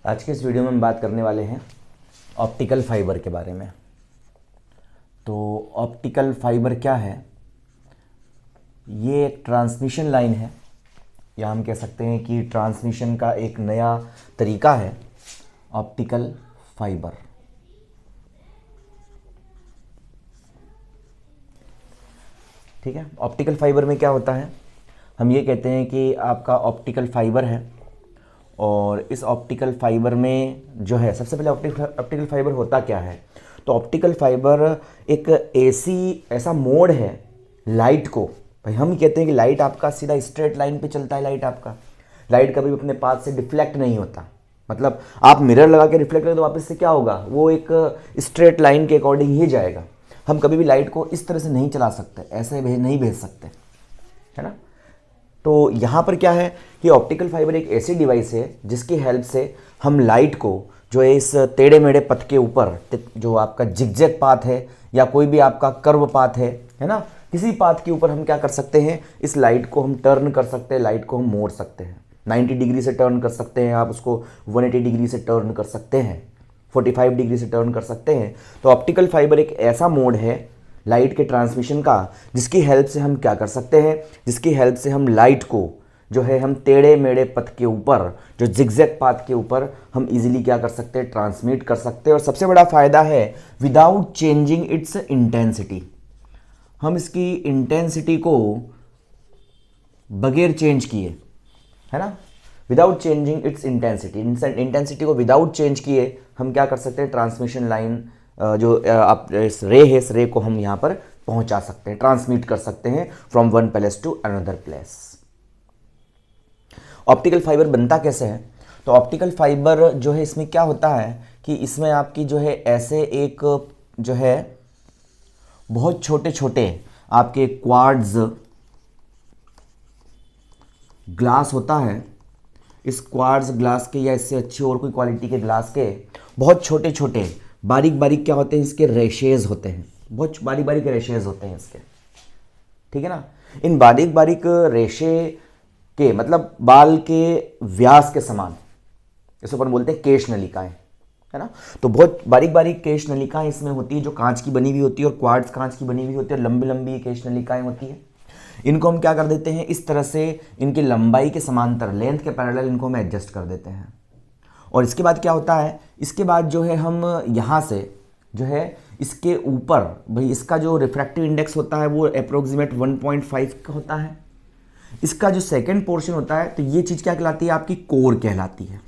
आज के इस वीडियो में हम बात करने वाले हैं ऑप्टिकल फाइबर के बारे में। तो ऑप्टिकल फाइबर क्या है? ये एक ट्रांसमिशन लाइन है, या हम कह सकते हैं कि ट्रांसमिशन का एक नया तरीका है ऑप्टिकल फाइबर। ठीक है, ऑप्टिकल फाइबर में क्या होता है? हम ये कहते हैं कि आपका ऑप्टिकल फाइबर है, और इस ऑप्टिकल फाइबर में जो है, सबसे पहले ऑप्टिकल फाइबर होता क्या है? तो ऑप्टिकल फाइबर एक ऐसा मोड है लाइट को। भाई हम कहते हैं कि लाइट आपका सीधा स्ट्रेट लाइन पे चलता है। लाइट कभी भी अपने पाथ से डिफ्लेक्ट नहीं होता। मतलब आप मिरर लगा के रिफ्लेक्ट करें तो वापस से क्या होगा, वो एक स्ट्रेट लाइन के अकॉर्डिंग ही जाएगा। हम कभी भी लाइट को इस तरह से नहीं चला सकते, ऐसे नहीं भेज सकते, है ना। तो यहाँ पर क्या है कि ऑप्टिकल फाइबर एक ऐसी डिवाइस है जिसकी हेल्प से हम लाइट को जो है इस टेढ़े मेढ़े पथ के ऊपर, जो आपका जिगजैग पाथ है या कोई भी आपका कर्व पाथ है ना, किसी पाथ के ऊपर हम क्या कर सकते हैं, इस लाइट को हम टर्न कर सकते हैं, लाइट को हम मोड़ सकते हैं। 90 डिग्री से टर्न कर सकते हैं आप उसको, 180 डिग्री से टर्न कर सकते हैं, 45 डिग्री से टर्न कर सकते हैं। तो ऑप्टिकल फाइबर एक ऐसा मोड है लाइट के ट्रांसमिशन का जिसकी हेल्प से हम क्या कर सकते हैं, जिसकी हेल्प से हम लाइट को जो है हम टेढ़े मेढ़े पथ के ऊपर, जो जिगजैग पाथ के ऊपर हम इजीली क्या कर सकते हैं, ट्रांसमिट कर सकते हैं। और सबसे बड़ा फायदा है विदाउट चेंजिंग इट्स इंटेंसिटी। हम इसकी इंटेंसिटी को बगैर चेंज किए, है ना, विदाउट चेंजिंग इट्स इंटेंसिटी को विदाउट चेंज किए हम क्या कर सकते हैं, ट्रांसमिशन लाइन जो आप इस रे है, इस रे को हम यहाँ पर पहुंचा सकते हैं, ट्रांसमिट कर सकते हैं from one place to another place. Optical fibre बनता कैसे है? तो ऑप्टिकल फाइबर जो है, इसमें क्या होता है कि इसमें आपकी जो है ऐसे एक जो है बहुत छोटे छोटे आपके क्वार्ट्ज ग्लास होता है। इस क्वार्ट्ज ग्लास के या इससे अच्छी और कोई क्वालिटी के ग्लास के बहुत छोटे छोटे बारीक बारीक क्या होते हैं, इसके रेशेज होते हैं, बहुत बारीक बारीक रेशेज होते हैं इसके, ठीक है ना। इन बारीक बारीक रेशे के मतलब बाल के व्यास के समान, इसे अपन बोलते हैं केश नलिकाएं, है ना। तो बहुत बारीक बारीक केश नलिकाएं इसमें होती है, जो कांच की बनी हुई होती है, और क्वार्ट्ज कांच की बनी हुई होती है, और लंबी लंबी केश नलिकाएं होती है। इनको हम क्या कर देते हैं, इस तरह से इनकी लंबाई के समांतर, लेंथ के पैरेलल इनको हम एडजस्ट कर देते हैं। और इसके बाद क्या होता है, इसके बाद जो है हम यहाँ से जो है इसके ऊपर, भाई इसका जो रिफ्रैक्टिव इंडेक्स होता है वो अप्रोक्सीमेट 1.5 का होता है। इसका जो सेकंड पोर्शन होता है, तो ये चीज़ क्या कहलाती है, आपकी कोर कहलाती है,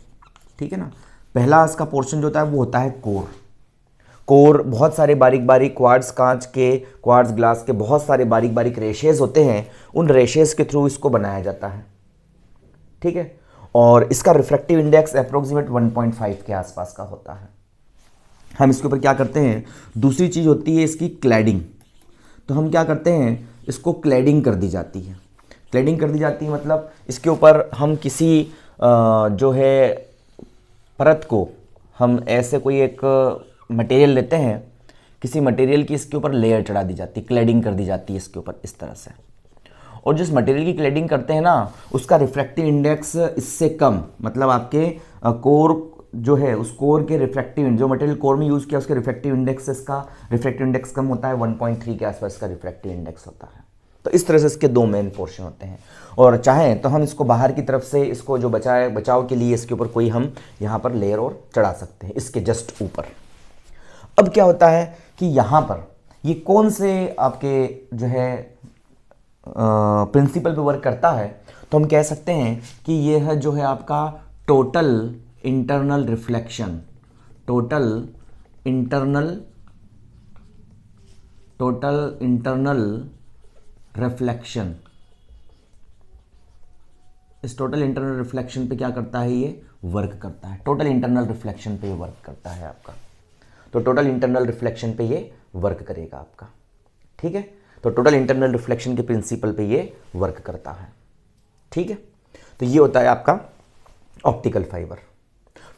ठीक है ना। पहला इसका पोर्शन जो होता है वो होता है कोर। बहुत सारे बारीक बारीक क्वार्ट्ज कांच के, क्वार्ट्ज ग्लास के बहुत सारे बारीक बारीक रेशेज होते हैं, उन रेशेज के थ्रू इसको बनाया जाता है, ठीक है। और इसका रिफ्रैक्टिव इंडेक्स अप्रोक्सीमेट 1.5 के आसपास का होता है। हम इसके ऊपर क्या करते हैं, दूसरी चीज़ होती है इसकी क्लैडिंग। तो हम क्या करते हैं, इसको क्लैडिंग कर दी जाती है। क्लैडिंग कर दी जाती है मतलब इसके ऊपर हम किसी जो है परत को, हम ऐसे कोई एक मटेरियल लेते हैं, किसी मटेरियल की इसके ऊपर लेयर चढ़ा दी जाती है, क्लैडिंग कर दी जाती है इसके ऊपर इस तरह से। और जिस मटेरियल की क्लैडिंग करते हैं ना, उसका रिफ्रैक्टिव इंडेक्स इससे कम, मतलब आपके कोर जो है, उस कोर के रिफ्रैक्टिव, जो मटेरियल कोर में यूज़ किया उसके रिफ्रैक्टिव इंडेक्स से इसका रिफ्रैक्टिव इंडेक्स कम होता है, 1.3 के आसपास इसका रिफ्रैक्टिव इंडेक्स होता है। तो इस तरह से इसके दो मेन पोर्शन होते हैं। और चाहें तो हम इसको बाहर की तरफ से, इसको जो बचाव के लिए इसके ऊपर कोई हम यहाँ पर लेयर और चढ़ा सकते हैं इसके जस्ट ऊपर। अब क्या होता है कि यहाँ पर ये कौन से आपके जो है प्रिंसिपल पे वर्क करता है, तो हम कह सकते हैं कि ये है जो है आपका टोटल इंटरनल रिफ्लेक्शन। इस टोटल इंटरनल रिफ्लेक्शन पे क्या करता है, ये वर्क करता है। टोटल इंटरनल रिफ्लेक्शन पे ये वर्क करता है आपका। तो टोटल इंटरनल रिफ्लेक्शन पे ये वर्क करेगा आपका, ठीक है। तो टोटल इंटरनल रिफ्लेक्शन के प्रिंसिपल पे ये वर्क करता है, ठीक है। तो ये होता है आपका optical fibre.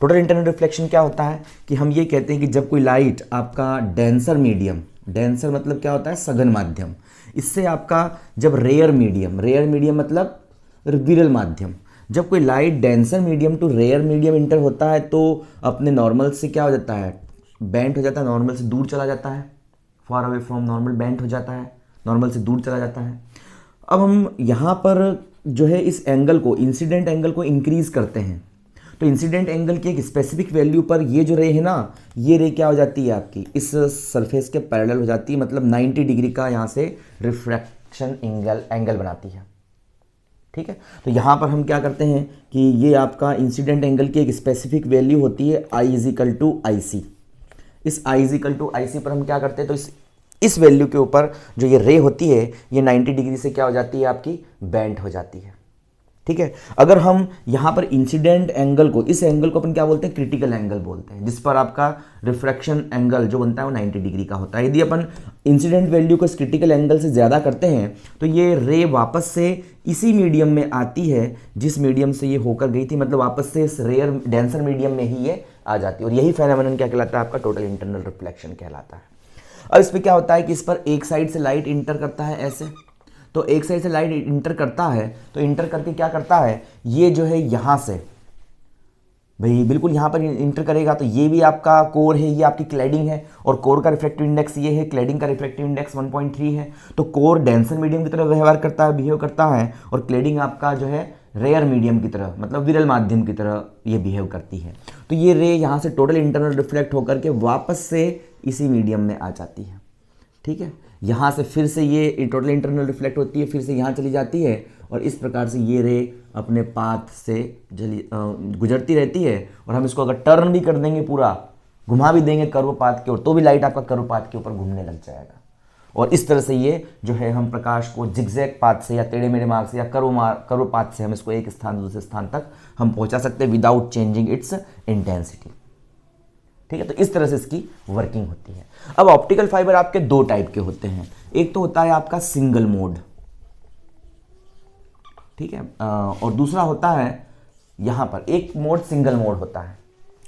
Total internal reflection क्या होता है कि हम ये कहते हैं कि जब कोई लाइट आपका डेंसर मीडियम, डेंसर मतलब क्या होता है, सघन माध्यम, इससे आपका जब रेयर मीडियम मतलब विरल माध्यम, जब कोई light denser medium to rare medium enter होता है तो अपने नॉर्मल से क्या हो जाता है, बेंट हो जाता है, नॉर्मल से दूर चला जाता है, far away from normal bent हो जाता है, नॉर्मल से दूर चला जाता है। अब हम यहाँ पर जो है इस एंगल को, इंसिडेंट एंगल को इंक्रीज करते हैं, तो इंसिडेंट एंगल की एक स्पेसिफिक वैल्यू पर ये जो रे है ना, ये रे क्या हो जाती है आपकी इस सरफेस के पैरेलल हो जाती है, मतलब 90 डिग्री का यहाँ से रिफ्रैक्शन एंगल बनाती है। ठीक है, तो यहाँ पर हम क्या करते हैं कि ये आपका इंसिडेंट एंगल की एक स्पेसिफिक वैल्यू होती है I = IC। इस I = IC पर हम क्या करते हैं, तो इस वैल्यू के ऊपर जो ये रे होती है ये 90 डिग्री से क्या हो जाती है आपकी, बेंट हो जाती है। ठीक है, अगर हम यहाँ पर इंसिडेंट एंगल को, इस एंगल को अपन क्या बोलते हैं, क्रिटिकल एंगल बोलते हैं, जिस पर आपका रिफ्रैक्शन एंगल जो बनता है वो 90 डिग्री का होता है। यदि अपन इंसिडेंट वैल्यू को इस क्रिटिकल एंगल से ज़्यादा करते हैं तो ये रे वापस से इसी मीडियम में आती है जिस मीडियम से ये होकर गई थी, मतलब वापस से इस रेयर डेंसर मीडियम में ही ये आ जाती है, और यही फेनोमेनन क्या कहलाता है, आपका टोटल इंटरनल रिफ्लेक्शन कहलाता है। अब इस पर क्या होता है कि इस पर एक साइड से लाइट इंटर करता है ऐसे, तो एक साइड से लाइट इंटर करता है, तो इंटर करके क्या करता है, ये जो है यहाँ से भाई बिल्कुल यहाँ पर इंटर करेगा, तो ये भी आपका कोर है, ये आपकी क्लैडिंग है, और कोर का रिफ्रैक्टिव इंडेक्स ये है, क्लैडिंग का रिफ्रैक्टिव इंडेक्स 1.3 है। तो कोर डेंसर मीडियम की तरह व्यवहार करता है, बिहेव करता है, और क्लैडिंग आपका जो है रेयर मीडियम की तरह, मतलब विरल माध्यम की तरह ये बिहेव करती है। तो ये रे यहाँ से टोटल इंटरनल रिफ्लेक्ट होकर के वापस से इसी मीडियम में आ जाती है। ठीक है, यहाँ से फिर से ये टोटल इंटरनल रिफ्लेक्ट होती है, फिर से यहाँ चली जाती है, और इस प्रकार से ये रे अपने पाथ से गुजरती रहती है। और हम इसको अगर टर्न भी कर देंगे, पूरा घुमा भी देंगे कर्व पाथ की ओर, तो भी लाइट आपका कर्व पाथ के ऊपर घूमने लग जाएगा। और इस तरह से ये जो है हम प्रकाश को जिगजैग पाथ से या टेढ़े मेढ़े मार्ग से या कर्व पाथ से हम इसको एक स्थान से दूसरे स्थान तक हम पहुंचा सकते हैं विदाउट चेंजिंग इट्स इंटेंसिटी। ठीक है, तो इस तरह से इसकी वर्किंग होती है। अब ऑप्टिकल फाइबर आपके दो टाइप के होते हैं, एक तो होता है आपका सिंगल मोड, ठीक है, और दूसरा होता है यहां पर एक मोड सिंगल मोड होता है।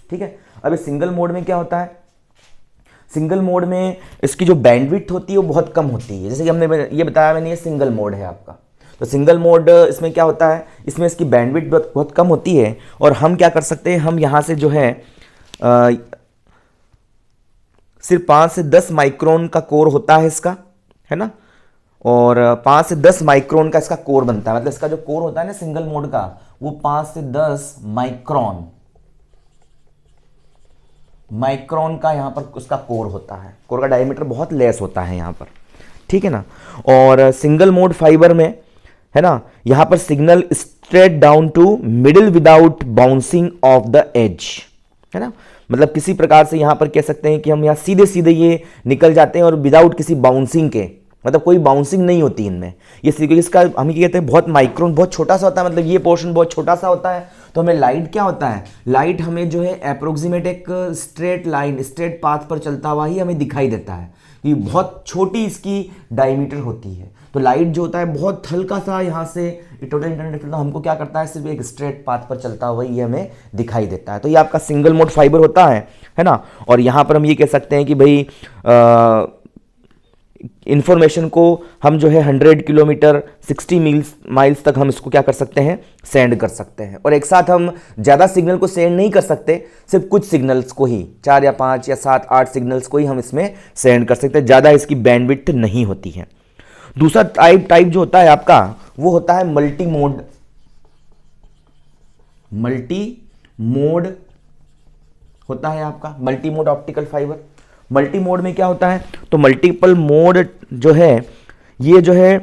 ठीक है, अब इस सिंगल मोड में क्या होता है, सिंगल मोड में इसकी जो बैंडविड्थ होती है वो बहुत कम होती है, जैसे कि हमने ये बताया मैंने, ये सिंगल मोड है आपका। तो सिंगल मोड इसमें क्या होता है, इसमें इसकी बैंडविड्थ बहुत कम होती है, और हम क्या कर सकते हैं, हम यहाँ से जो है सिर्फ 5 से 10 माइक्रोन का कोर होता है इसका, है ना, और 5 से 10 माइक्रोन का इसका कोर बनता है, मतलब इसका जो कोर होता है ना सिंगल मोड का, वो 5 से 10 माइक्रोन का यहाँ पर उसका कोर होता है। कोर का डायमीटर बहुत लेस होता है यहाँ पर, ठीक है ना। और सिंगल मोड फाइबर में, है ना, यहाँ पर signal straight down to middle without bouncing off the edge, है ना, मतलब किसी प्रकार से यहाँ पर कह सकते हैं कि हम यहाँ सीधे सीधे ये निकल जाते हैं और विदाउट किसी बाउंसिंग के, मतलब कोई बाउंसिंग नहीं होती इनमें। ये इसका हम ये कहते हैं बहुत माइक्रोन, बहुत छोटा सा होता है, मतलब ये पोर्शन बहुत छोटा सा होता है। तो हमें लाइट क्या होता है, लाइट हमें जो है अप्रोक्सीमेट एक स्ट्रेट लाइन, स्ट्रेट पाथ पर चलता हुआ ही हमें दिखाई देता है। ये बहुत छोटी इसकी डायमीटर होती है, तो लाइट जो होता है बहुत हल्का सा यहाँ से टोटल इंटरनल रिफ्लेक्शन हमको क्या करता है, सिर्फ एक स्ट्रेट पाथ पर चलता हुआ ये हमें दिखाई देता है। तो ये आपका सिंगल मोड फाइबर होता है ना। और यहाँ पर हम ये कह सकते हैं कि भाई इंफॉर्मेशन को हम जो है 100 किलोमीटर 60 माइल्स तक हम इसको क्या कर सकते हैं, सेंड कर सकते हैं। और एक साथ हम ज़्यादा सिग्नल को सेंड नहीं कर सकते, सिर्फ कुछ सिग्नल्स को ही, 4 या 5 या 7 8 सिग्नल्स को ही हम इसमें सेंड कर सकते हैं, ज़्यादा इसकी बैंडविड्थ नहीं होती है। दूसरा टाइप जो होता है आपका, वो होता है मल्टी मोड होता है आपका, multi mode optical fibre. Multi mode में क्या होता है, तो मल्टीपल मोड जो है ये जो है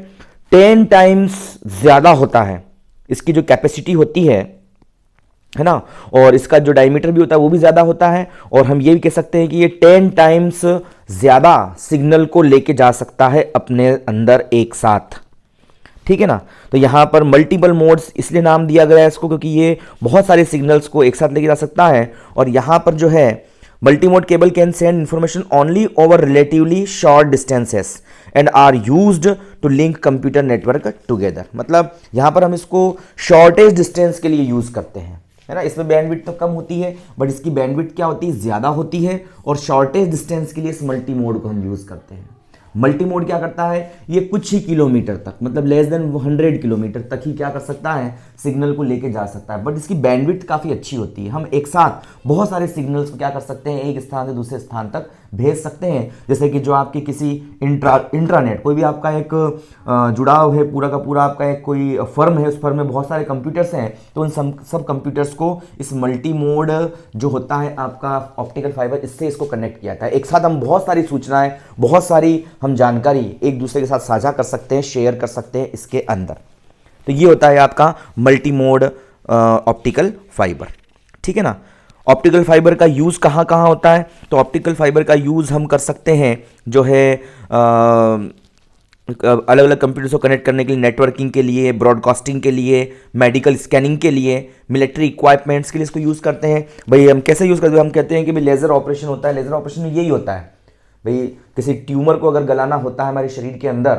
10 टाइम्स ज़्यादा होता है, इसकी जो कैपेसिटी होती है ना, और इसका जो डायमीटर भी होता है वो भी ज़्यादा होता है। और हम ये भी कह सकते हैं कि ये 10 टाइम्स ज़्यादा सिग्नल को लेके जा सकता है अपने अंदर एक साथ, ठीक है ना। तो यहाँ पर मल्टीपल मोड्स इसलिए नाम दिया गया है इसको, क्योंकि ये बहुत सारे सिग्नल्स को एक साथ लेके जा सकता है। और यहाँ पर जो है multimode cable can send information only over relatively short distances and are used to link computer network together. मतलब यहाँ पर हम इसको शॉर्टेज डिस्टेंस के लिए यूज करते हैं, है ना। इसमें बैंडविड्थ तो कम होती है, बट इसकी बैंडविड्थ क्या होती है, ज़्यादा होती है, और शॉर्टेज डिस्टेंस के लिए इस मल्टी मोड को हम यूज़ करते हैं। मल्टी मोड क्या करता है, ये कुछ ही किलोमीटर तक, मतलब लेस देन 100 किलोमीटर तक ही क्या कर सकता है, सिग्नल को लेके जा सकता है। बट इसकी बैंडविड्थ काफ़ी अच्छी होती है, हम एक साथ बहुत सारे सिग्नल्स को क्या कर सकते हैं, एक स्थान से दूसरे स्थान तक भेज सकते हैं। जैसे कि जो आपकी किसी इंट्रानेट, कोई भी आपका एक जुड़ाव है पूरा का पूरा, आपका एक कोई फर्म है, उस फर्म में बहुत सारे कंप्यूटर्स हैं, तो उन सब कंप्यूटर्स को इस मल्टी मोड जो होता है आपका ऑप्टिकल फाइबर, इससे इसको कनेक्ट किया जाता है। एक साथ हम बहुत सारी सूचनाएं, बहुत सारी हम जानकारी एक दूसरे के साथ साझा कर सकते हैं, शेयर कर सकते हैं इसके अंदर। तो ये होता है आपका मल्टी मोड ऑप्टिकल फाइबर, ठीक है ना। ऑप्टिकल फाइबर का यूज़ कहाँ कहाँ होता है, तो ऑप्टिकल फाइबर का यूज़ हम कर सकते हैं जो है अलग अलग कंप्यूटर्स को कनेक्ट करने के लिए, नेटवर्किंग के लिए, ब्रॉडकास्टिंग के लिए, मेडिकल स्कैनिंग के लिए, मिलिट्री इक्विपमेंट्स के लिए इसको यूज़ करते हैं। भाई हम कैसे यूज़ करते हैं, हम कहते हैं कि भाई लेज़र ऑपरेशन होता है, लेज़र ऑपरेशन में यही होता है भाई, किसी ट्यूमर को अगर गलाना होता है हमारे शरीर के अंदर,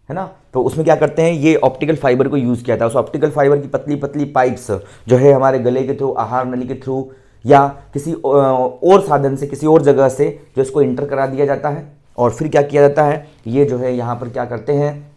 है ना, तो उसमें क्या करते हैं, ये ऑप्टिकल फाइबर को यूज़ किया था। उस ऑप्टिकल फाइबर की पतली पतली पाइप्स जो है हमारे गले के थ्रू, आहार नली के थ्रू, या किसी और साधन से, किसी और जगह से जो इसको इंटर करा दिया जाता है, और फिर क्या किया जाता है, ये जो है यहाँ पर क्या करते हैं,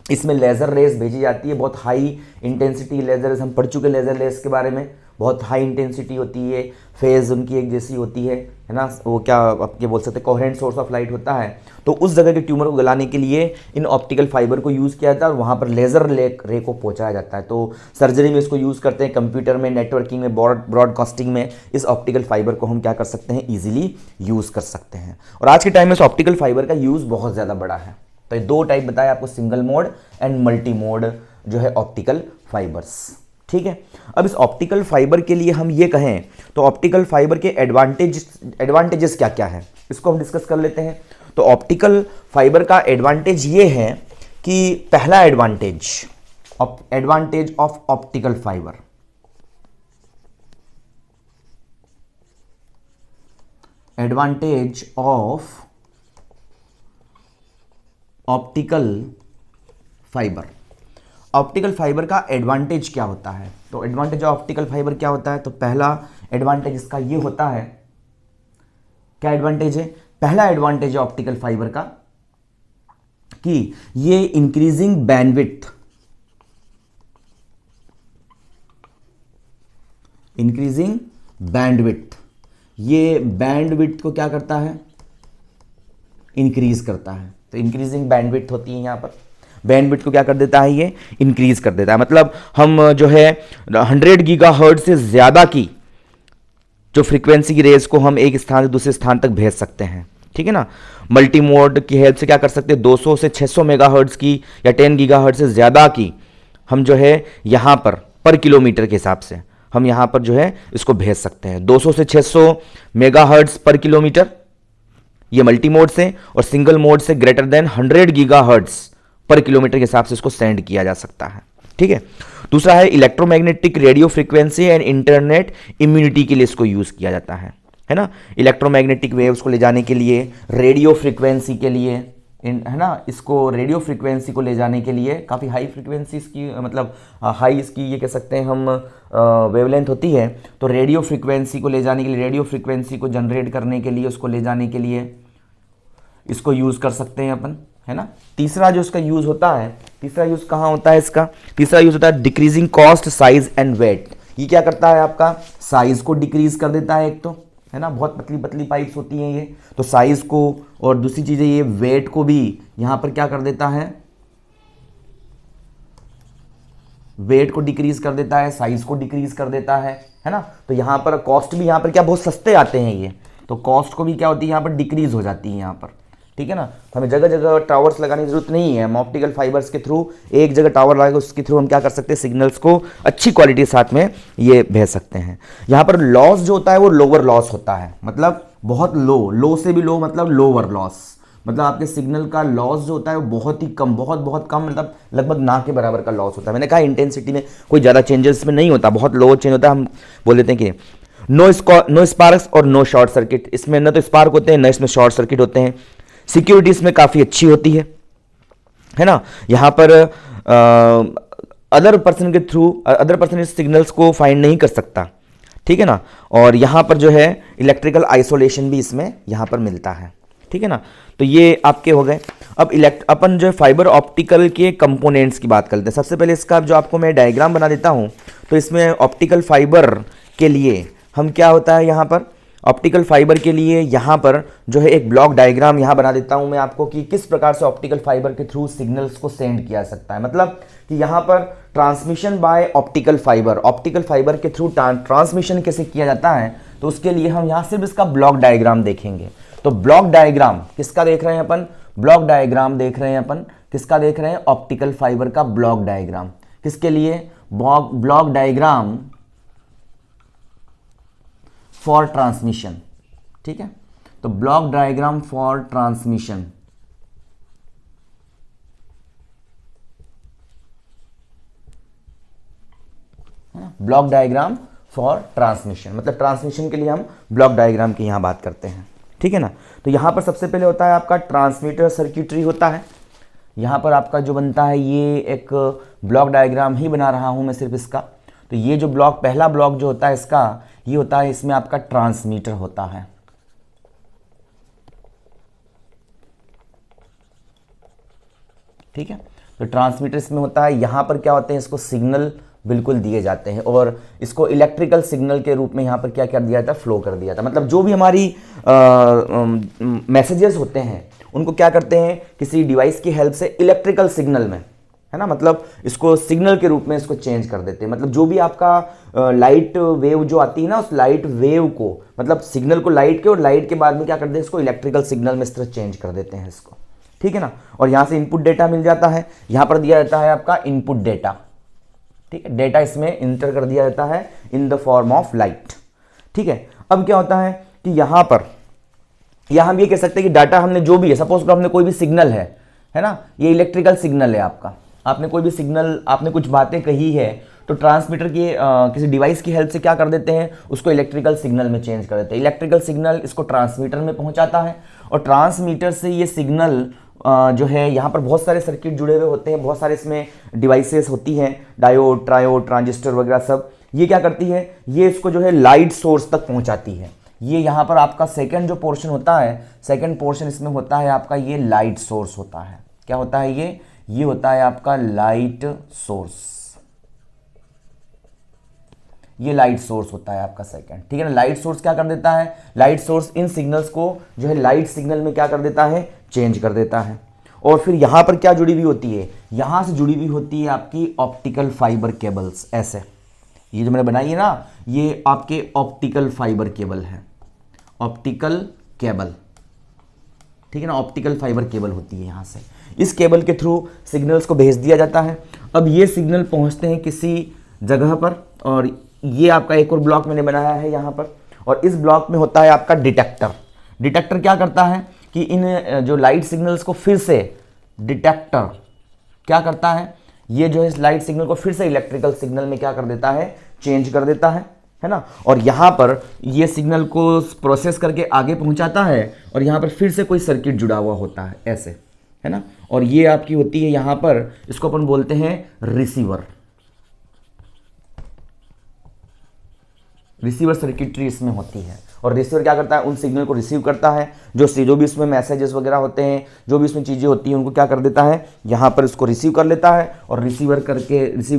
इसमें लेज़र रेस भेजी जाती है, बहुत हाई इंटेंसिटी लेज़र रेस, हम पढ़ चुके लेज़र रेस के बारे में, बहुत हाई इंटेंसिटी होती है, फेज़ उनकी एक जैसी होती है ना, वो क्या आप ये बोल सकते हैं कोहेरेंट सोर्स ऑफ लाइट होता है। तो उस जगह के ट्यूमर को गलाने के लिए इन ऑप्टिकल फाइबर को यूज़ किया जाता है और वहाँ पर लेज़र रे को पहुँचाया जाता है। तो सर्जरी में इसको यूज़ करते हैं, कंप्यूटर में, नेटवर्किंग में, ब्रॉडकास्टिंग में इस ऑप्टिकल फाइबर को हम क्या कर सकते हैं, ईजिली यूज़ कर सकते हैं। और आज के टाइम में इस ऑप्टिकल फाइबर का यूज़ बहुत ज़्यादा बड़ा है। तो ये दो टाइप बताया आपको, single mode and multi mode जो है ऑप्टिकल फाइबर्स, ठीक है। अब इस ऑप्टिकल फाइबर के लिए हम ये कहें तो ऑप्टिकल फाइबर के एडवांटेजेस क्या क्या है, इसको हम डिस्कस कर लेते हैं। तो ऑप्टिकल फाइबर का एडवांटेज ये है कि पहला advantage of optical fibre, advantage of optical fibre. Optical fibre का एडवांटेज क्या होता है, तो एडवांटेज ऑफ ऑप्टिकल फाइबर क्या होता है, तो पहला एडवांटेज इसका ये होता है, क्या एडवांटेज है, पहला एडवांटेज है ऑप्टिकल फाइबर का कि ये इंक्रीजिंग बैंडविड्थ, ये बैंडविड्थ को क्या करता है, इंक्रीज करता है। तो इंक्रीजिंग बैंडविड्थ होती है, यहां पर बैंडविड्थ को क्या कर देता है, ये इंक्रीज कर देता है। मतलब हम जो है 100 गीगाहर्ट्ज से ज़्यादा की जो फ्रीक्वेंसी की रेज को हम एक स्थान से दूसरे स्थान तक भेज सकते हैं, ठीक है ना। मल्टी मोड की हेल्प से क्या कर सकते हैं, 200 से 600 मेगाहर्ट्ज की या 10 गीगाहर्ट्ज से ज़्यादा की हम जो है यहाँ पर किलोमीटर के हिसाब से हम यहाँ पर जो है इसको भेज सकते हैं। 200 से 600 मेगाहर्ट्ज पर किलोमीटर ये मल्टी मोड से, और सिंगल मोड से ग्रेटर देन 100 गीगाहर्ट्ज पर किलोमीटर के हिसाब से इसको सेंड किया जा सकता है, ठीक है। दूसरा है electromagnetic radio frequency and internet immunity के लिए इसको यूज किया जाता है ना। इलेक्ट्रोमैग्नेटिक वेव्स को ले जाने के लिए, रेडियो फ्रीक्वेंसी के लिए, है ना, इसको रेडियो फ्रीक्वेंसी को ले जाने के लिए काफ़ी हाई फ्रीक्वेंसी इसकी, मतलब हाई इसकी ये कह सकते हैं हम वेवलेंथ होती है। तो रेडियो फ्रीक्वेंसी को ले जाने के लिए, रेडियो फ्रीक्वेंसी को जनरेट करने के लिए, उसको ले जाने के लिए इसको यूज़ कर सकते हैं अपन, है ना। तीसरा जो इसका यूज़ होता है, तीसरा यूज़ कहाँ होता है इसका, तीसरा यूज़ होता है decreasing cost, size and weight. ये क्या करता है, आपका साइज को डिक्रीज कर देता है, एक तो है ना, बहुत पतली पतली पाइप्स होती हैं ये, तो साइज को, और दूसरी चीज़ ये वेट को भी यहाँ पर क्या कर देता है, वेट को डिक्रीज कर देता है, साइज को डिक्रीज कर देता है ना। तो यहाँ पर कॉस्ट भी यहाँ पर क्या बहुत सस्ते आते हैं ये, तो कॉस्ट को भी क्या होती है यहाँ पर डिक्रीज हो जाती है यहाँ पर, ठीक है ना। हमें जगह जगह टावर्स लगाने की जरूरत नहीं है, हम ऑप्टिकल फाइबर्स के थ्रू एक जगह टावर लगाकर उसके थ्रू हम क्या कर सकते हैं, सिग्नल्स को अच्छी क्वालिटी के साथ में ये भेज सकते हैं। यहाँ पर लॉस जो होता है वो लोअर लॉस होता है, मतलब बहुत लो से भी लो, मतलब लोअर लॉस, मतलब आपके सिग्नल का लॉस जो होता है वो बहुत ही कम, बहुत कम, मतलब लगभग ना के बराबर का लॉस होता है। मैंने कहा इंटेंसिटी में कोई ज़्यादा चेंजेस में नहीं होता, बहुत लो चेंज होता है। हम बोल देते हैं कि नो स्पार्क्स और नो शॉर्ट सर्किट, इसमें न तो स्पार्क होते हैं न इसमें शॉर्ट सर्किट होते हैं। सिक्योरिटी इसमें काफ़ी अच्छी होती है ना। यहाँ पर अदर पर्सन इस सिग्नल्स को फाइंड नहीं कर सकता, ठीक है ना। और यहाँ पर जो है इलेक्ट्रिकल आइसोलेशन भी इसमें यहाँ पर मिलता है, ठीक है ना। तो ये आपके हो गए। अब अपन जो है फाइबर ऑप्टिकल के कंपोनेंट्स की बात करते हैं। सबसे पहले इसका जो आपको मैं डायग्राम बना देता हूँ, तो इसमें ऑप्टिकल फाइबर के लिए हम क्या होता है यहाँ पर, ऑप्टिकल फाइबर के लिए यहाँ पर जो है एक ब्लॉक डायग्राम यहाँ बना देता हूँ मैं आपको कि किस प्रकार से ऑप्टिकल फाइबर के थ्रू सिग्नल्स को सेंड किया सकता है। मतलब कि यहाँ पर ट्रांसमिशन बाय ऑप्टिकल फाइबर के थ्रू ट्रांसमिशन कैसे किया जाता है, तो उसके लिए हम यहाँ सिर्फ इसका ब्लॉक डायग्राम देखेंगे। तो ब्लॉक डायग्राम किसका देख रहे हैं अपन, ब्लॉक डायग्राम देख रहे हैं अपन, किसका देख रहे हैं, ऑप्टिकल फाइबर का ब्लॉक डायग्राम। किसके लिए, ब्लॉक डायग्राम फॉर ट्रांसमिशन, ठीक है। तो block diagram for transmission, block diagram for transmission, मतलब ट्रांसमिशन के लिए हम ब्लॉक डायग्राम की यहां बात करते हैं, ठीक है ना। तो यहां पर सबसे पहले होता है आपका ट्रांसमीटर सर्किटरी होता है। यहां पर आपका जो बनता है, ये एक ब्लॉक डायग्राम ही बना रहा हूं मैं सिर्फ इसका। तो ये जो ब्लॉक, पहला ब्लॉक जो होता है इसका, ये होता है, इसमें आपका ट्रांसमीटर होता है, ठीक है। तो ट्रांसमीटर इसमें होता है। यहां पर क्या होते हैं, इसको सिग्नल बिल्कुल दिए जाते हैं और इसको इलेक्ट्रिकल सिग्नल के रूप में यहां पर क्या कर दिया जाता है, फ्लो कर दिया जाता है। मतलब जो भी हमारी मैसेजेस होते हैं उनको क्या करते हैं, किसी डिवाइस की हेल्प से इलेक्ट्रिकल सिग्नल में, है ना, मतलब इसको सिग्नल के रूप में इसको चेंज कर देते हैं। मतलब जो भी आपका लाइट वेव जो आती है ना, उस लाइट वेव को, मतलब सिग्नल को लाइट के, और लाइट के बाद में क्या करते हैं, इसको इलेक्ट्रिकल सिग्नल में इस तरह चेंज कर देते हैं इसको, ठीक है ना। और यहां से इनपुट डेटा मिल जाता है, यहां पर दिया जाता है आपका इनपुट डेटा, ठीक है। डेटा इसमें इंटर कर दिया जाता है in the form of light, ठीक है। अब क्या होता है कि यहां पर, यहां हम ये कह सकते हैं कि डाटा हमने जो भी है, सपोज करो हमने कोई भी सिग्नल है ना, ये इलेक्ट्रिकल सिग्नल है आपका, आपने कोई भी सिग्नल, आपने कुछ बातें कही है, तो ट्रांसमीटर की किसी डिवाइस की हेल्प से क्या कर देते हैं, उसको इलेक्ट्रिकल सिग्नल में चेंज कर देते हैं। इलेक्ट्रिकल सिग्नल इसको ट्रांसमीटर में पहुंचाता है और ट्रांसमीटर से ये सिग्नल जो है, यहाँ पर बहुत सारे सर्किट जुड़े हुए होते हैं, बहुत सारे इसमें डिवाइसेस होती हैं, डायोड, ट्रायोड, ट्रांजिस्टर वगैरह सब। ये क्या करती है, ये इसको जो है लाइट सोर्स तक पहुंचाती है। ये यहाँ पर आपका सेकंड जो पोर्शन होता है, सेकंड पोर्शन इसमें होता है आपका, ये लाइट सोर्स होता है। क्या होता है ये होता है आपका लाइट सोर्स, ये लाइट सोर्स होता है आपका सेकंड, ठीक है ना। लाइट सोर्स क्या कर देता है, लाइट सोर्स इन सिग्नल्स को जो है लाइट सिग्नल में क्या कर देता है, चेंज कर देता है। और फिर यहां पर क्या जुड़ी हुई होती है, यहां से जुड़ी हुई होती है आपकी ऑप्टिकल फाइबर केबल्स। ऐसे ये जो मैंने बनाई है ना, ये आपके ऑप्टिकल फाइबर केबल है, ऑप्टिकल केबल, ठीक है ना। ऑप्टिकल फाइबर केबल होती है, यहां से इस केबल के थ्रू सिग्नल्स को भेज दिया जाता है। अब ये सिग्नल पहुंचते हैं किसी जगह पर, और ये आपका एक और ब्लॉक मैंने बनाया है यहां पर, और इस ब्लॉक में होता है आपका डिटेक्टर। डिटेक्टर क्या करता है कि इन जो लाइट सिग्नल्स को फिर से, डिटेक्टर क्या करता है, ये जो है लाइट सिग्नल को फिर से इलेक्ट्रिकल सिग्नल में क्या कर देता है, चेंज कर देता है ना। और यहां पर ये सिग्नल को प्रोसेस करके आगे पहुंचाता है, और यहां पर फिर से कोई सर्किट जुड़ा हुआ होता है, ऐसे, है ना। और ये आपकी होती है यहां पर, इसको अपन बोलते हैं रिसीवर। रिसीवर सर्किटरी इसमें होती है, और रिसीवर क्या करता है, उन सिग्नल को रिसीव करता है, जो भी इसमें मैसेजेस वगैरह होते हैं, जो भी इसमें चीज़ें होती हैं, उनको क्या कर देता है, यहाँ पर इसको रिसीव कर लेता है, और रिसीव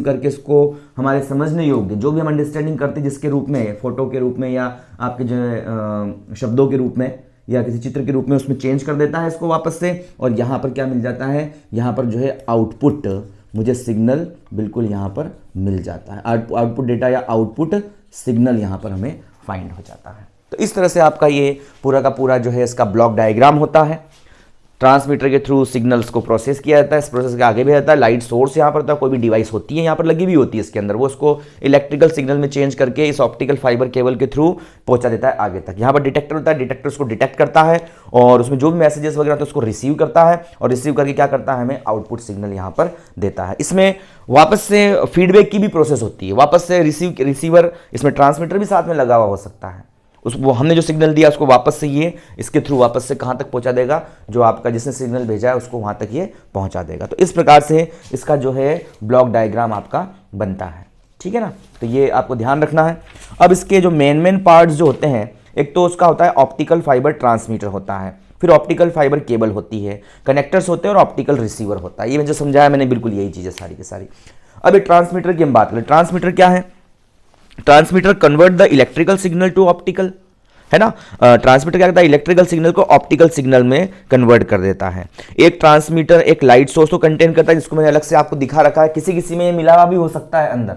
करके इसको हमारे समझने योग्य, जो भी हम अंडरस्टैंडिंग करते हैं, जिसके रूप में, फोटो के रूप में, या आपके जो है शब्दों के रूप में, या किसी चित्र के रूप में, उसमें चेंज कर देता है इसको वापस से। और यहाँ पर क्या मिल जाता है, यहाँ पर जो है आउटपुट, मुझे सिग्नल बिल्कुल यहाँ पर मिल जाता है, आउटपुट डेटा या आउटपुट सिग्नल यहाँ पर हमें फाइंड हो जाता है। तो इस तरह से आपका ये पूरा का पूरा जो है इसका ब्लॉक डायग्राम होता है। ट्रांसमीटर के थ्रू सिग्नल्स को प्रोसेस किया जाता है, इस प्रोसेस के आगे भी जाता है। लाइट सोर्स यहाँ पर होता है, कोई भी डिवाइस होती है यहाँ पर लगी हुई होती है इसके अंदर, वो उसको इलेक्ट्रिकल सिग्नल में चेंज करके इस ऑप्टिकल फाइबर केबल के थ्रू पहुंचा देता है आगे तक। यहाँ पर डिटेक्टर होता है, डिटेक्टर उसको डिटेक्ट करता है, और उसमें जो भी मैसेजेस वगैरह होते हैं उसको रिसीव करता है, और रिसीव करके क्या करता है, हमें आउटपुट सिग्नल यहाँ पर देता है। इसमें वापस से फीडबैक की भी प्रोसेस होती है, वापस से रिसीवर, इसमें ट्रांसमीटर भी साथ में लगा हुआ हो सकता है, वो हमने जो सिग्नल दिया उसको वापस से ये इसके थ्रू वापस से कहाँ तक पहुँचा देगा, जो आपका जिसने सिग्नल भेजा है उसको वहाँ तक ये पहुँचा देगा। तो इस प्रकार से इसका जो है ब्लॉक डायग्राम आपका बनता है, ठीक है ना। तो ये आपको ध्यान रखना है। अब इसके जो मेन पार्ट्स जो होते हैं, एक तो उसका होता है ऑप्टिकल फाइबर ट्रांसमीटर होता है, फिर ऑप्टिकल फाइबर केबल होती है, कनेक्टर्स होते हैं और ऑप्टिकल रिसीवर होता है। ये मैंने जो समझाया मैंने बिल्कुल यही चीज़ें सारी की सारी। अब ट्रांसमीटर की हम बात करें, ट्रांसमीटर क्या है? Transmitter convert the electrical signal to optical, है ना। ट्रांसमीटर क्या करता है? इलेक्ट्रिकल सिग्नल को ऑप्टिकल सिग्नल में कन्वर्ट कर देता है। एक ट्रांसमीटर एक लाइट सोर्स को कंटेन करता है, जिसको मैंने अलग से आपको दिखा रखा है, किसी किसी में मिला हुआ भी हो सकता है अंदर,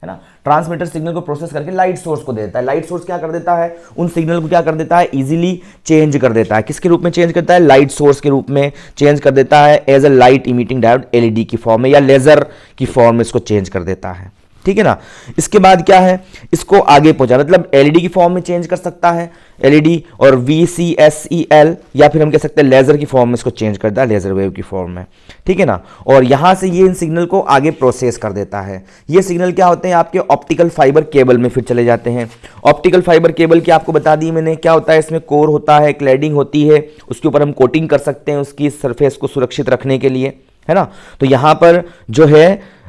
है ना। ट्रांसमीटर सिग्नल को प्रोसेस करके लाइट सोर्स को देता है। लाइट सोर्स क्या कर देता है? उन सिग्नल को क्या कर देता है? इजीली चेंज कर देता है। किसके रूप में चेंज करता है? लाइट सोर्स के रूप में चेंज कर देता है, as a light emitting diode LED की फॉर्म में या लेजर की फॉर्म में इसको चेंज कर देता है, ठीक है ना। इसके बाद क्या है? इसको आगे पहुंचा, मतलब एलईडी की फॉर्म में चेंज कर सकता है, एलईडी और VCSEL, या फिर हम कह सकते हैं लेजर की फॉर्म में इसको चेंज करता है, लेजर वेव की फॉर्म में, ठीक है ना। और यहां से ये इन सिग्नल को आगे प्रोसेस कर देता है। ये सिग्नल क्या होते हैं? आपके ऑप्टिकल फाइबर केबल में फिर चले जाते हैं। ऑप्टिकल फाइबर केबल की आपको बता दी मैंने, क्या होता है इसमें? कोर होता है, क्लैडिंग होती है, उसके ऊपर हम कोटिंग कर सकते हैं उसकी सरफेस को सुरक्षित रखने के लिए, है ना। तो यहां पर जो है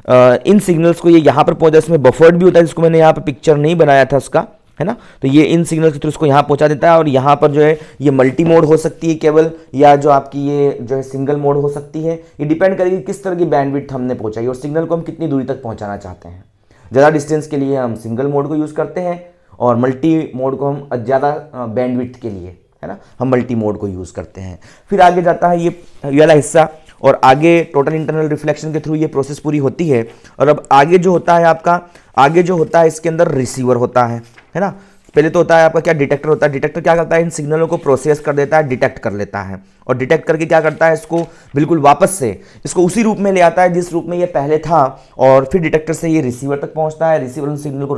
इन सिग्नल्स को ये यहाँ पर पहुंचा, इसमें बफर्ड भी होता है, जिसको मैंने यहाँ पर पिक्चर नहीं बनाया था उसका, है ना। तो ये इन सिग्नल्स के थ्रू इसको यहाँ पहुंचा देता है। और यहाँ पर जो है ये मल्टी मोड हो सकती है केबल, या जो आपकी ये जो है सिंगल मोड हो सकती है। ये डिपेंड करेगी किस तरह की बैंडविड्थ हमने पहुंचाई और सिग्नल को हम कितनी दूरी तक पहुंचाना चाहते हैं। ज़्यादा डिस्टेंस के लिए हम सिंगल मोड को यूज़ करते हैं, और मल्टी मोड को हम ज़्यादा बैंडविड्थ के लिए, है ना, हम मल्टी मोड को यूज़ करते हैं। फिर आगे जाता है ये वाला हिस्सा, और आगे टोटल इंटरनल रिफ्लेक्शन के थ्रू ये प्रोसेस पूरी होती है। और अब आगे जो होता है आपका, आगे जो होता है इसके अंदर रिसीवर होता है ना। पहले तो होता है आपका क्या? डिटेक्टर होता है। डिटेक्टर क्या करता है? इन सिग्नलों को प्रोसेस कर देता है, डिटेक्ट कर लेता है, और डिटेक्ट करके क्या करता है? इसको बिल्कुल वापस से इसको उसी रूप में ले आता है जिस रूप में ये पहले था, और फिर डिटेक्टर से ये रिसीवर तक पहुंचता है। रिसीवर उन सिग्नल को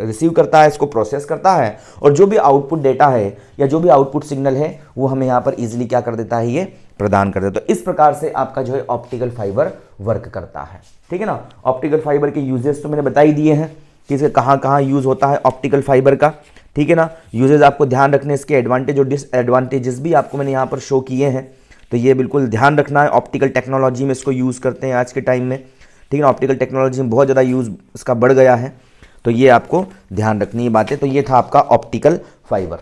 रिसीव करता है, इसको प्रोसेस करता है, और जो भी आउटपुट डेटा है या जो भी आउटपुट सिग्नल है वो हमें यहाँ पर ईजिली क्या कर देता है? ये प्रदान कर देता है। तो इस प्रकार से आपका जो है ऑप्टिकल फाइबर वर्क करता है, ठीक है ना। ऑप्टिकल फाइबर के यूजेस तो मैंने बता ही दिए हैं कि इसके कहाँ कहाँ यूज़ होता है ऑप्टिकल फाइबर का, ठीक है ना। यूजेस आपको ध्यान रखने, इसके एडवांटेज और डिसएडवांटेजेस भी आपको मैंने यहाँ पर शो किए हैं, तो ये बिल्कुल ध्यान रखना है। ऑप्टिकल टेक्नोलॉजी में इसको यूज़ करते हैं आज के टाइम में, ठीक है ना। ऑप्टिकल टेक्नोलॉजी में बहुत ज़्यादा यूज़ इसका बढ़ गया है, तो ये आपको ध्यान रखनी है बातें। तो ये था आपका ऑप्टिकल फाइबर,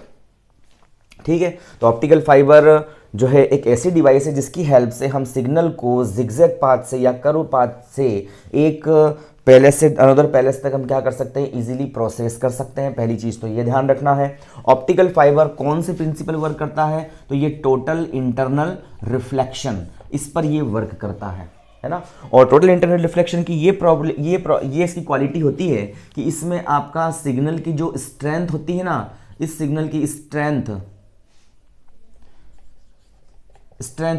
ठीक है। तो ऑप्टिकल फाइबर जो है एक ऐसी डिवाइस है जिसकी हेल्प से हम सिग्नल को जिगजैग पाथ से या कर्व पाथ से एक पैलेस से अनदर पैलेस तक हम क्या कर सकते हैं? इजीली प्रोसेस कर सकते हैं। पहली चीज़ तो ये ध्यान रखना है। ऑप्टिकल फाइबर कौन से प्रिंसिपल वर्क करता है? तो ये टोटल इंटरनल रिफ्लेक्शन, इस पर ये वर्क करता है ना। और टोटल इंटरनल रिफ्लेक्शन की ये प्रॉब्लम ये इसकी क्वालिटी होती है कि इसमें आपका सिग्नल की जो स्ट्रेंथ होती है ना, इस सिग्नल की स्ट्रेंथ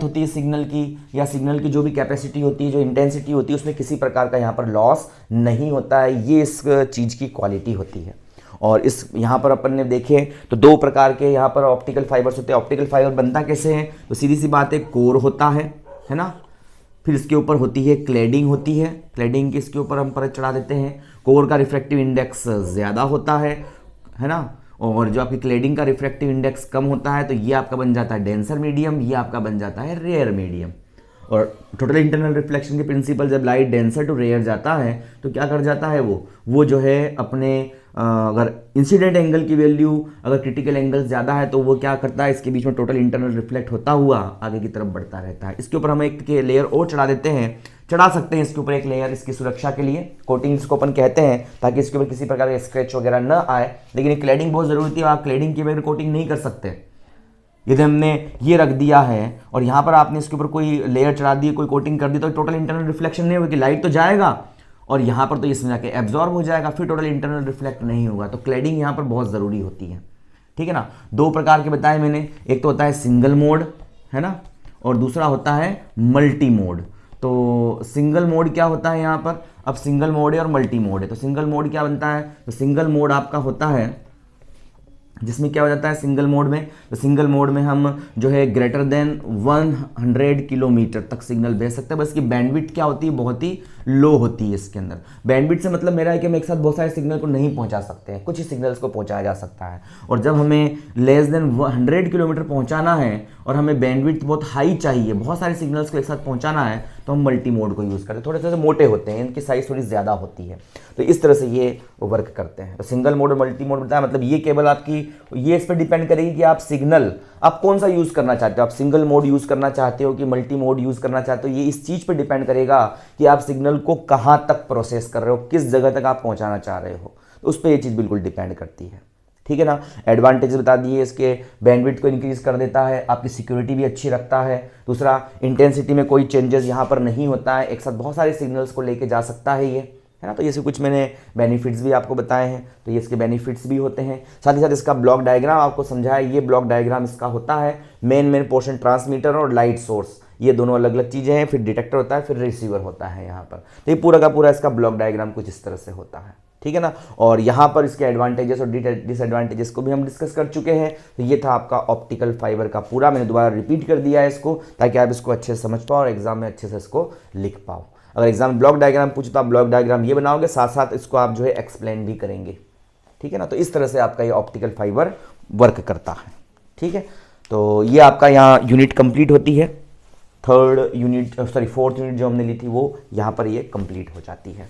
होती है सिग्नल की, या सिग्नल की जो भी कैपेसिटी होती है, जो इंटेंसिटी होती है, उसमें किसी प्रकार का यहाँ पर लॉस नहीं होता है। ये इस चीज़ की क्वालिटी होती है। और इस यहाँ पर अपन ने देखे तो दो प्रकार के यहाँ पर ऑप्टिकल फाइबर्स होते हैं। ऑप्टिकल फाइबर बनता कैसे है? तो सीधी सी बात है, कोर होता है ना। फिर इसके ऊपर होती है क्लैडिंग होती है, क्लैडिंग की इसके ऊपर हम परत चढ़ा देते हैं। कोर का रिफ्रैक्टिव इंडेक्स ज़्यादा होता है ना, और जो आपकी क्लैडिंग का रिफ्रैक्टिव इंडेक्स कम होता है, तो ये आपका बन जाता है डेंसर मीडियम, ये आपका बन जाता है रेयर मीडियम। और टोटल इंटरनल रिफ्लेक्शन के प्रिंसिपल, जब लाइट डेंसर टू रेयर जाता है तो क्या कर जाता है वो जो है अपने अगर इंसिडेंट एंगल की वैल्यू अगर क्रिटिकल एंगल ज़्यादा है तो वो क्या करता है? इसके बीच में टोटल इंटरनल रिफ्लेक्ट होता हुआ आगे की तरफ बढ़ता रहता है। इसके ऊपर हम एक लेयर और चढ़ा देते हैं, चढ़ा सकते हैं इसके ऊपर एक लेयर इसकी सुरक्षा के लिए, कोटिंग इसको अपन कहते हैं, ताकि इसके ऊपर किसी प्रकार का स्क्रैच वगैरह न आए। लेकिन क्लैडिंग बहुत ज़रूरी है, आप क्लैडिंग के बगैर कोटिंग नहीं कर सकते। यदि हमने ये रख दिया है और यहाँ पर आपने इसके ऊपर कोई लेयर चढ़ा दी, कोई कोटिंग कर दी, तो टोटल इंटरनल रिफ्लेक्शन नहीं होगा, कि लाइट तो जाएगा और यहाँ पर तो इसमें जाके एब्जॉर्ब हो जाएगा, फिर टोटल इंटरनल रिफ्लेक्ट नहीं होगा। तो क्लैडिंग यहाँ पर बहुत ज़रूरी होती है, ठीक है ना। दो प्रकार के बताए मैंने, एक तो होता है सिंगल मोड, है ना, और दूसरा होता है मल्टी मोड। तो सिंगल मोड क्या होता है यहाँ पर? अब सिंगल मोड है और मल्टी मोड है। तो सिंगल मोड क्या बनता है? तो सिंगल मोड आपका होता है जिसमें क्या हो जाता है सिंगल मोड में? तो सिंगल मोड में हम जो है ग्रेटर देन 100 किलोमीटर तक सिग्नल भेज सकते हैं। बस की बैंडविड्थ क्या होती है? बहुत ही लो होती है इसके अंदर। बैंडविड्थ से मतलब मेरा है कि हम एक साथ बहुत सारे सिग्नल को नहीं पहुंचा सकते हैं, कुछ ही सिग्नल्स को पहुंचाया जा सकता है। और जब हमें लेस देन 100 किलोमीटर पहुंचाना है और हमें बैंडविड्थ बहुत हाई चाहिए, बहुत सारे सिग्नल्स को एक साथ पहुंचाना है, तो तो हम मल्टी मोड को यूज़ करते हैं, थोड़े से मोटे होते हैं, इनकी साइज़ थोड़ी ज़्यादा होती है, तो इस तरह से ये वर्क करते हैं। तो सिंगल मोड और मल्टी मोड बताया, मतलब ये केवल आपकी ये इस पर डिपेंड करेगी कि आप सिग्नल आप कौन सा यूज़ करना चाहते हो, आप सिंगल मोड यूज़ करना चाहते हो कि मल्टी मोड यूज़ करना चाहते हो, ये इस चीज़ पर डिपेंड करेगा कि आप सिग्नल को कहाँ तक प्रोसेस कर रहे हो, किस जगह तक आप पहुँचाना चाह रहे हो, तो उस पर ये चीज़ बिल्कुल डिपेंड करती है। ठीक है ना। एडवांटेज बता दिए, इसके बैंडविड्थ को इंक्रीज कर देता है, आपकी सिक्योरिटी भी अच्छी रखता है। दूसरा, इंटेंसिटी में कोई चेंजेस यहाँ पर नहीं होता है, एक साथ बहुत सारे सिग्नल्स को लेके जा सकता है ये, है ना। तो ये कुछ मैंने बेनिफिट्स भी आपको बताए हैं, तो ये इसके बेनिफिट्स भी होते हैं। साथ ही साथ इसका ब्लॉक डायग्राम आपको समझाया, ये ब्लॉक डायग्राम इसका होता है मेन पोर्शन ट्रांसमीटर और लाइट सोर्स, ये दोनों अलग अलग चीज़ें हैं, फिर डिटेक्टर होता है, फिर रिसीवर होता है यहाँ पर। तो ये पूरा का पूरा इसका ब्लॉक डायग्राम कुछ इस तरह से होता है, ठीक है ना। और यहाँ पर इसके एडवांटेजेस और डिसएडवांटेजेस को भी हम डिस्कस कर चुके हैं। तो ये था आपका ऑप्टिकल फाइबर का पूरा, मैंने दोबारा रिपीट कर दिया है इसको, ताकि आप इसको अच्छे से समझ पाओ और एग्जाम में अच्छे से इसको लिख पाओ। अगर एग्जाम में ब्लॉक डायग्राम पूछे तो आप ब्लॉक डायग्राम ये बनाओगे, साथ साथ इसको आप जो है एक्सप्लेन भी करेंगे, ठीक है ना। तो इस तरह से आपका ये ऑप्टिकल फाइबर वर्क करता है, ठीक है। तो ये आपका यहाँ यूनिट कंप्लीट होती है, फोर्थ यूनिट जो हमने ली थी वो यहाँ पर ये कंप्लीट हो जाती है।